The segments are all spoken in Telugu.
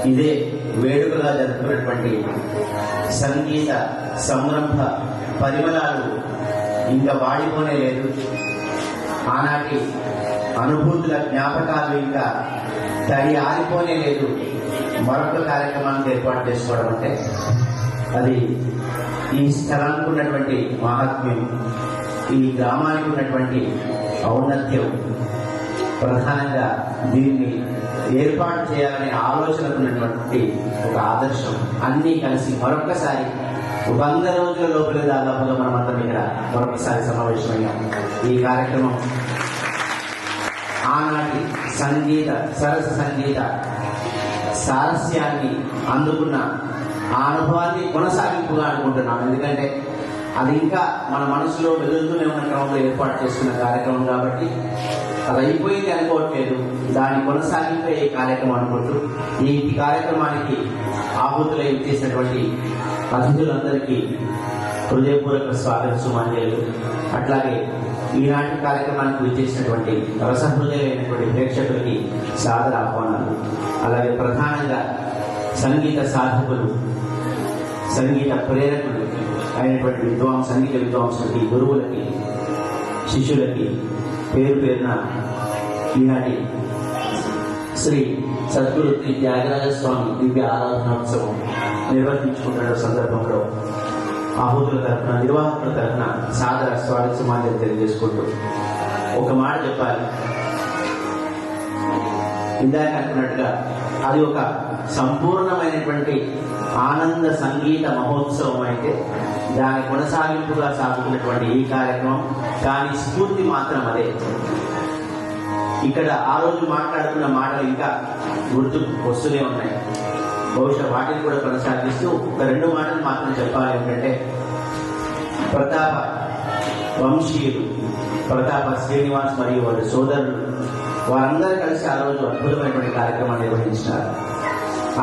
ఇదే వేడుకగా జరుపుకున్నటువంటి సంగీత సంరంభ పరిమళాలు ఇంకా వాడిపోనే లేదు. ఆనాటి అనుభూతుల జ్ఞాపకాలు ఇంకా తడి ఆరిపోనే లేదు. మరొక కార్యక్రమానికి ఏర్పాటు చేసుకోవడం అంటే అది ఈ స్థలానికి ఉన్నటువంటి మహాత్మ్యం, ఈ గ్రామానికి ఉన్నటువంటి ఔన్నత్యం, ప్రధానంగా దీన్ని ఏర్పాటు చేయాలనే ఆలోచనకు ఉన్నటువంటి ఒక ఆదర్శం అన్నీ కలిసి మరొక్కసారి 100 రోజుల లోపలే దాదాపుగా మనమందరం ఇక్కడ మరొకసారి సమావేశమయ్యాం. ఈ కార్యక్రమం ఆనాటి సంగీత సరస సంగీత సారస్యాన్ని అందుకున్న ఆ అనుభవాన్ని కొనసాగింపుగా అనుకుంటున్నాం. ఎందుకంటే అది ఇంకా మన మనసులో వెలుగుతూనే ఉన్న క్రమంలో ఏర్పాటు చేసుకున్న కార్యక్రమం కాబట్టి అది అయిపోయింది అనుకోవట్లేదు. దాన్ని కొనసాగింపే ఈ కార్యక్రమం అనుకుంటూ ఈ కార్యక్రమానికి ఆహుతులై చేసినటువంటి అతిథులందరికీ హృదయపూర్వక స్వాగత సుమాంజలు. అట్లాగే ఈనాటి కార్యక్రమానికి విచ్చేసినటువంటి రసహృదయమైనటువంటి ప్రేక్షకులకి సాదర ఆహ్వానాలు. అలాగే ప్రధానంగా సంగీత సాధకులు, సంగీత ప్రేరకులు అయినటువంటి సంగీత విద్వాంసులకి, గురువులకి, శిష్యులకి పేరు పేరున ఈనాటి శ్రీ సద్గురు శ్రీ త్యాగరాజ స్వామి దివ్య ఆరాధనోత్సవం నిర్వహించుకుంటున్న సందర్భంలో ఆహుతుల తరఫున, నిర్వాహకుల తరఫున సాదర స్వాగత సుమాంజలి తెలియజేసుకుంటూ ఒక మాట చెప్పాలి. ఇందాక అనుకున్నట్టుగా అది ఒక సంపూర్ణమైనటువంటి ఆనంద సంగీత మహోత్సవం అయితే దాని కొనసాగింపుగా సాగుతున్నటువంటి ఈ కార్యక్రమం కానీ స్ఫూర్తి మాత్రం అదే. ఇక్కడ ఆ రోజు మాట్లాడుతున్న మాటలు ఇంకా గుర్తు వస్తూనే ఉన్నాయి. బహుశా వాటిని కూడా కొనసాగిస్తూ ఒక 2 మాటలు మాత్రం చెప్పాలి. ఏంటంటే ప్రతాప వంశీయులు, ప్రతాప శ్రీనివాస్ మరియు వారి సోదరులు వారందరూ కలిసి ఆ రోజు అద్భుతమైనటువంటి కార్యక్రమాన్ని నిర్వహించినారు.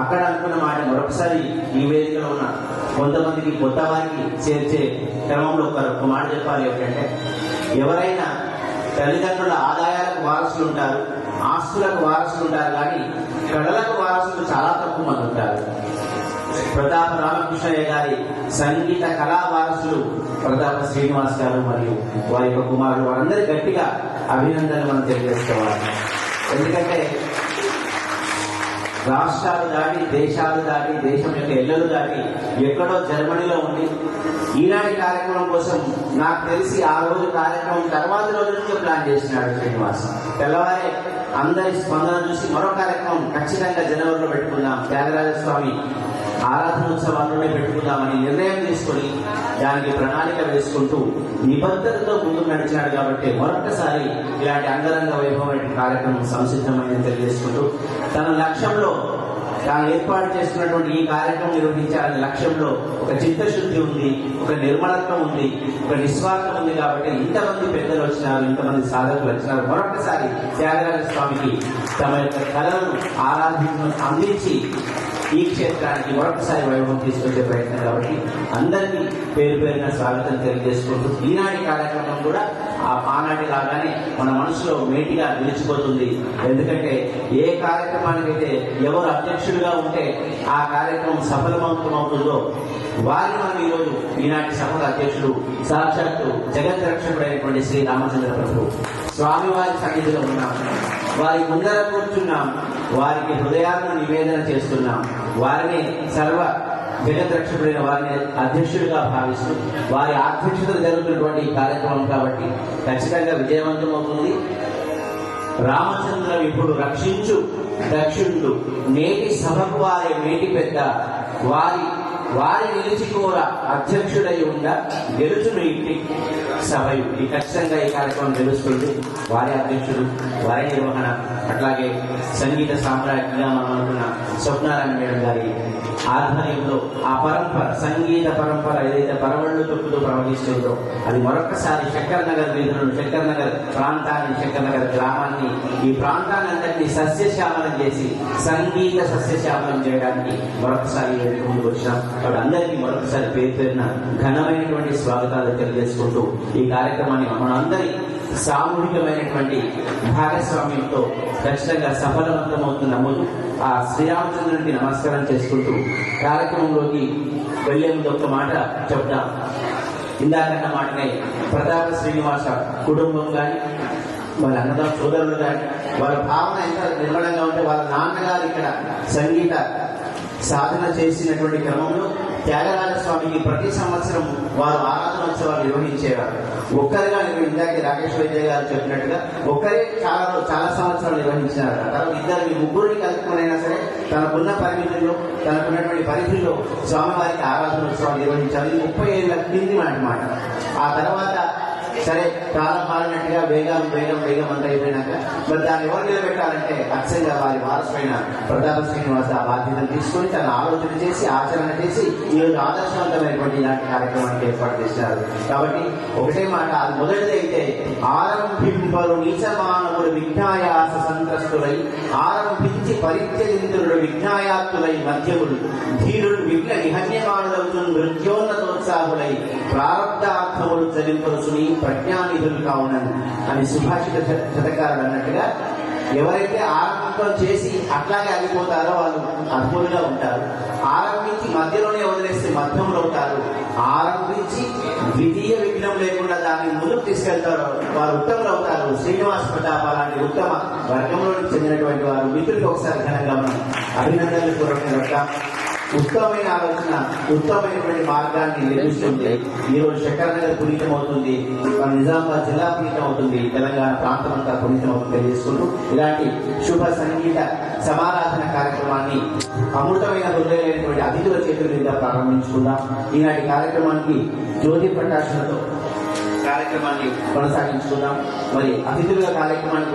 అక్కడ అనుకున్న మాట మరొకసారి ఈ వేదికలో ఉన్న కొంతమందికి కొత్త వారికి చేర్చే క్రమంలో ఒక మాట చెప్పాలి. ఏంటంటే ఎవరైనా తల్లిదండ్రుల ఆదాయాలకు వారసులు ఉంటారు, ఆస్తులకు వారసులు ఉంటారు, కానీ కళలకు వారసులు చాలా తక్కువ మంది ఉంటారు. ప్రతాప రామకృష్ణయ్య గారి సంగీత కళా వారసులు ప్రతాప శ్రీనివాస్ గారు మరియు వారి యొక్క కుమారులు, వారందరూ గట్టిగా అభినందనలు మనం తెలియజేసుకోవాలి. ఎందుకంటే రాష్ట్రాలు దాటి, దేశాలు దాటి, దేశం యొక్క ఎల్లలు దాటి ఎక్కడో జర్మనీలో ఉండి ఈనాటి కార్యక్రమం కోసం నాకు తెలిసి ఆ రోజు కార్యక్రమం తర్వాత రోజు నుంచి ప్లాన్ చేసినాడు శ్రీనివాస్. తెల్లవారే అందరి స్పందన చూసి మరో కార్యక్రమం ఖచ్చితంగా జనవరిలో పెట్టుకుందాం, త్యాగరాజస్వామి ఆరాధనోత్సవాల్లోనే పెట్టుకుందామని నిర్ణయం తీసుకుని దానికి ప్రణాళిక వేసుకుంటూ నిబద్ధతతో ముందుకు నడిచినాడు. కాబట్టి మరొకసారి ఇలాంటి అంగరంగ వైభవమైన కార్యక్రమం సంసిద్ధమైందని తెలియజేసుకుంటూ తన లక్ష్యంలో తాను ఏర్పాటు చేసుకున్నటువంటి ఈ కార్యక్రమం నిర్వహించాలనే లక్ష్యంలో ఒక చిత్తశుద్ధి ఉంది, ఒక నిర్మలత్వం ఉంది, ఒక నిస్వార్థం ఉంది. కాబట్టి ఇంతమంది పెద్దలు వచ్చినారు, ఇంతమంది సాధకులు వచ్చినారు. మరొకసారి త్యాగరాజ స్వామికి తమ యొక్క కళలను అందించి ఈ క్షేత్రానికి మరొకసారి వైభవం తీసుకొచ్చే ప్రయత్నం. కాబట్టి అందరికీ పేరు పేరున స్వాగతం తెలియజేసుకుంటూ ఈనాటి కార్యక్రమం కూడా ఆనాటి లాగానే మన మనసులో మేటిగా నిలిచిపోతుంది. ఎందుకంటే ఏ కార్యక్రమానికైతే ఎవరు అధ్యక్షుడిగా ఉంటే ఆ కార్యక్రమం సఫలమవుతుందో వారిని మనం ఈరోజు ఈనాటి సభకు అధ్యక్షుడు సాక్షాత్తు జగత్ రక్షకుడైనటువంటి శ్రీ రామచంద్ర ప్రభు స్వామివారి సన్నిధిలో ఉన్నాం, వారి ముందర కూర్చున్నాం, వారికి హృదయాలను నివేదన చేస్తున్నాం, వారిని సర్వ జగద్రక్షకుడైన వారిని అధ్యక్షుడిగా భావిస్తూ వారి అధ్యక్షతలు జరుగుతున్నటువంటి ఈ కార్యక్రమం కాబట్టి ఖచ్చితంగా విజయవంతమవుతుంది. రామచంద్ర విభుడు రక్షించు దక్షిణుడు నేటి సభకు వారి మేటి పెద్ద వారి నిలిచికోర అధ్యక్షుడై ఉండ గెలుచును ఇంటి సభయు. ఈ ఖచ్చితంగా ఈ కార్యక్రమం తెలుస్తుంది. వారి అధ్యక్షుడు, వారి నిర్వహణ, అట్లాగే సంగీత సామ్రాజ్ఞిగా మనం అనుకున్న స్వప్నారాయణ మేడం గారి ఆధ్వర్యంలో ఆ పరంపర, సంగీత పరంపర ఏదైతే పరవళ్ళు తొక్కుతూ ప్రవహిస్తుందో అది మరొకసారి శంకర్ నగర్ వీధులను, శంకర్ నగర్ ప్రాంతాన్ని, శంకర్ నగర్ గ్రామాన్ని, ఈ ప్రాంతాన్ని అందరినీ సస్యశ్యామలం చేసి సంగీత సస్యశ్యామలం చేయడానికి మరొకసారి ముందుకు వచ్చినాం. కాబట్టి అందరికీ మరొకసారి పేరు పేరున ఘనమైనటువంటి స్వాగతాలు తెలియజేసుకుంటూ ఈ కార్యక్రమాన్ని మనందరి సామూహికమైనటువంటి భాగస్వామ్యంతో ఖచ్చితంగా సఫలవంతమవుతున్న ముందు ఆ శ్రీరామచంద్రుడికి నమస్కారం చేసుకుంటూ కార్యక్రమంలోకి వెళ్లే ముందు ఒక మాట చెప్తాం. ఇందాకన్న మాటనే ప్రతాప శ్రీనివాస కుటుంబం కానీ వాళ్ళ అన్నదాత సోదరులు కానీ వాళ్ళ భావన ఎంత నిర్మలంగా ఉంటే వాళ్ళ నాన్నగారు ఇక్కడ సంగీత సాధన చేసినటువంటి క్రమంలో త్యాగరాజస్వామికి ప్రతి సంవత్సరం వారు ఆరాధనోత్సవాలు నిర్వహించేవారు. ఒక్కరిగా ఇందాక రాకేష్ వైద్య గారు చెప్పినట్టుగా ఒక్కరే చాలా సంవత్సరాలు నిర్వహించినారు. తర్వాత ఇద్దరిని ముగ్గురిని కలుపుకునైనా సరే తనకున్న పరిమితుల్లో తనకున్నటువంటి పరిధిలో స్వామివారికి ఆరాధనోత్సవాలు నిర్వహించాలి. 30 ఏళ్ళ కింది అన్నమాట. ఆ తర్వాత సరే కాలం మారినట్టుగా వేగం అంతా అయిపోయినాక మరి దాన్ని ఎవరు నిలబెట్టాలంటే అక్షంగా వారి వారసులైన ప్రతాప శ్రీనివాస ఆ బాధ్యతను తీసుకొని తన ఆలోచన చేసి ఆచరణ చేసి ఈరోజు ఆదర్శవంతమైనటువంటి ఇలాంటి కార్యక్రమానికి ఏర్పాటు చేశారు. కాబట్టి ఒకటే మాట, అది మొదటిదైతే ఆరంభింపరు నీచమానవుడు విజ్ఞాయాస సంత్రస్తులై ఆరంభించి పరిత్యజింతుడు విజ్ఞాయాత్తులై మధ్యముడు ధీరుడు విఘ్న నిహన్యమానులవుతున్న నృత్యోన్నతోత్సాహులై ప్రారంధార్థములు చలింపరుసుని ప్రజ్ఞానిధులు కావునని అని సుభాషిత శతకారుడు అన్నట్టుగా ఎవరైతే ఆరంభం చేసి అట్లాగే ఆగిపోతారో వాళ్ళు అద్భుతంగా ఉంటారు. ఆరంభించి మధ్యలోనే వదిలేస్తే మధ్యంలో అవుతారు. ఆరంభించి ద్వితీయ విఘ్నం లేకుండా దాన్ని ముందుకు తీసుకెళ్తారు వారు ఉత్తములు అవుతారు. శ్రీనివాస ప్రతాప లాంటి ఉత్తమ వర్గంలోకి చెందినటువంటి వారు మిత్రులకు ఒకసారి ఘనంగా మనం అభినందనలు పూర్వకంగా ఉత్తమమైన ఆలోచన ఉత్తమమైనటువంటి మార్గాన్ని నిర్మిస్తుంది. ఈరోజు శంకరనగర్ పునీతం అవుతుంది, మన నిజామాబాద్ జిల్లా పునీతం అవుతుంది, తెలంగాణ ప్రాంతం అంతా పునీతం అవుతుంది తెలియజేసుకుంటూ ఇలాంటి శుభ సంగీత సమారాధన కార్యక్రమాన్ని అమృతమైన హృదయమైనటువంటి అతిథుల చేతుల మీద ప్రారంభించుకుందాం. ఈనాటి కార్యక్రమానికి జ్యోతి ప్రకాశనతో కార్యక్రమాన్ని కొనసాగించుకుందాం. మరి అతిథుల కార్యక్రమానికి